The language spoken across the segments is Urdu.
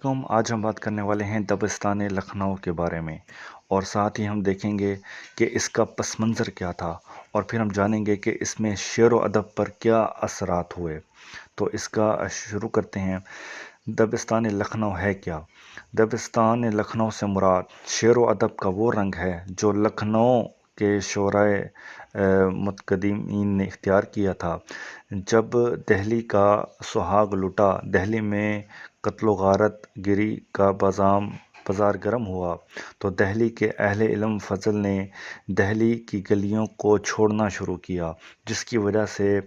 آج ہم بات کرنے والے ہیں دبستان لکھنؤ کے بارے میں، اور ساتھ ہی ہم دیکھیں گے کہ اس کا پس منظر کیا تھا، اور پھر ہم جانیں گے کہ اس میں شعر و ادب پر کیا اثرات ہوئے۔ تو اس کا شروع کرتے ہیں۔ دبستان لکھنؤ ہے کیا؟ دبستان لکھنؤ سے مراد شعر و ادب کا وہ رنگ ہے جو لکھنؤ کے شعرائے متقدمین نے اختیار کیا تھا۔ جب دہلی کا سہاگ لٹا، دہلی میں قتل و غارت گری کا بازار گرم ہوا، تو دہلی کے اہل علم فضل نے دہلی کی گلیوں کو چھوڑنا شروع کیا، جس کی وجہ سے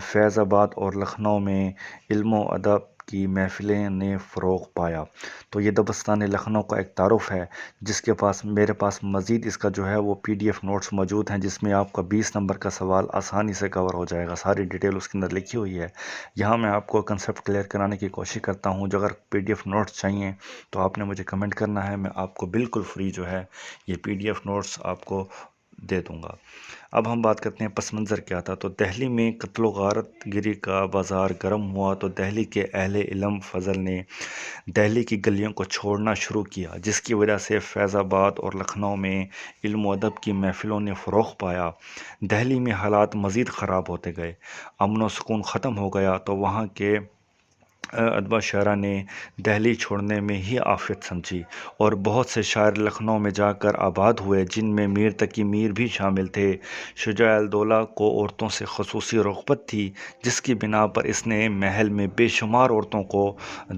فیض آباد اور لکھنؤ میں علم و ادب کی محفلیں نے فروغ پایا۔ تو یہ دبستان لکھنؤ کا ایک تعارف ہے، جس کے پاس میرے پاس مزید اس کا جو ہے وہ PDF نوٹس موجود ہیں، جس میں آپ کا 20 نمبر کا سوال آسانی سے کور ہو جائے گا۔ ساری ڈیٹیل اس کے اندر لکھی ہوئی ہے۔ یہاں میں آپ کو کنسیپٹ کلیئر کرانے کی کوشش کرتا ہوں۔ جو اگر PDF نوٹس چاہیے تو آپ نے مجھے کمنٹ کرنا ہے، میں آپ کو بالکل فری جو ہے یہ PDF نوٹس آپ کو دے دوں گا۔ اب ہم بات کرتے ہیں پس منظر کیا تھا۔ تو دہلی میں قتل و غارت گری کا بازار گرم ہوا، تو دہلی کے اہل علم فضل نے دہلی کی گلیوں کو چھوڑنا شروع کیا، جس کی وجہ سے فیض آباد اور لکھنؤ میں علم و ادب کی محفلوں نے فروغ پایا۔ دہلی میں حالات مزید خراب ہوتے گئے، امن و سکون ختم ہو گیا، تو وہاں کے ادبا شاعرہ نے دہلی چھوڑنے میں ہی آفت سمجھی، اور بہت سے شاعر لکھنؤ میں جا کر آباد ہوئے، جن میں میر تقی میر بھی شامل تھے۔ شجاع الدولہ کو عورتوں سے خصوصی رغبت تھی، جس کی بنا پر اس نے محل میں بے شمار عورتوں کو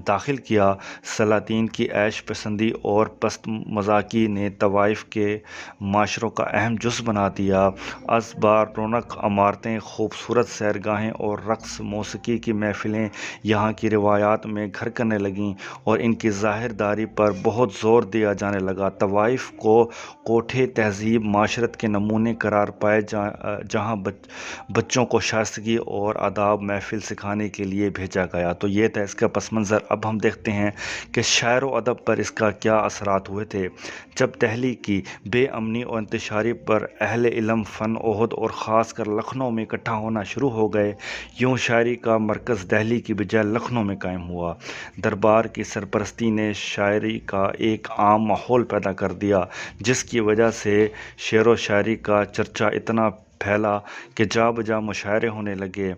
داخل کیا۔ سلاطین کی عیش پسندی اور پست مذاقی نے طوائف کے معاشروں کا اہم جز بنا دیا۔ از بار رونق عمارتیں، خوبصورت سیرگاہیں اور رقص موسیقی کی محفلیں یہاں کی روایات میں گھر کرنے لگیں، اور ان کی ظاہر داری پر بہت زور دیا جانے لگا۔ طوائف کو کوٹھے تہذیب معاشرت کے نمونے قرار پائے، جہاں بچوں کو شائستگی اور آداب محفل سکھانے کے لیے بھیجا گیا۔ تو یہ تھا اس کا پس منظر۔ اب ہم دیکھتے ہیں کہ شعر و ادب پر اس کا کیا اثرات ہوئے تھے۔ جب دہلی کی بے امنی اور انتشاری پر اہل علم فن عہد اور خاص کر لکھنؤ میں اکٹھا ہونا شروع ہو گئے، یوں شاعری کا مرکز دہلی کی بجائے لکھنؤ میں قائم ہوا۔ دربار کی سرپرستی نے شاعری کا ایک عام ماحول پیدا کر دیا، جس کی وجہ سے شعر و شاعری کا چرچا اتنا پھیلا کہ جا بجا مشاعرے ہونے لگے۔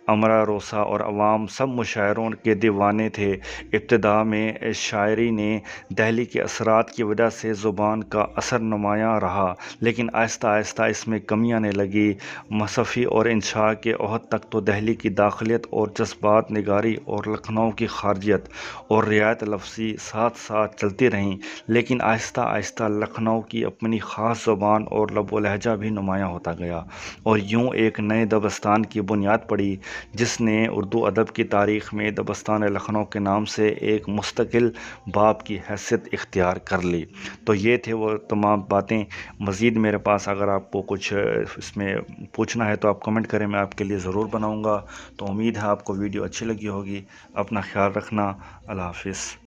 امراء روسا اور عوام سب مشاعروں کے دیوانے تھے۔ ابتدا میں شاعری نے دہلی کے اثرات کی وجہ سے زبان کا اثر نمایاں رہا، لیکن آہستہ آہستہ اس میں کمی آنے لگی۔ مصحفی اور انشاء کے عہد تک تو دہلی کی داخلیت اور جذبات نگاری اور لکھنؤ کی خارجیت اور رعایت لفظی ساتھ ساتھ چلتی رہیں، لیکن آہستہ آہستہ لکھنؤ کی اپنی خاص زبان اور لب و لہجہ بھی نمایاں ہوتا گیا، اور یوں ایک نئے دبستان کی بنیاد پڑی، جس نے اردو ادب کی تاریخ میں دبستان لکھنؤ کے نام سے ایک مستقل باب کی حیثیت اختیار کر لی۔ تو یہ تھے وہ تمام باتیں۔ مزید میرے پاس اگر آپ کو کچھ اس میں پوچھنا ہے تو آپ کمنٹ کریں، میں آپ کے لیے ضرور بناؤں گا۔ تو امید ہے آپ کو ویڈیو اچھی لگی ہوگی۔ اپنا خیال رکھنا۔ اللہ حافظ۔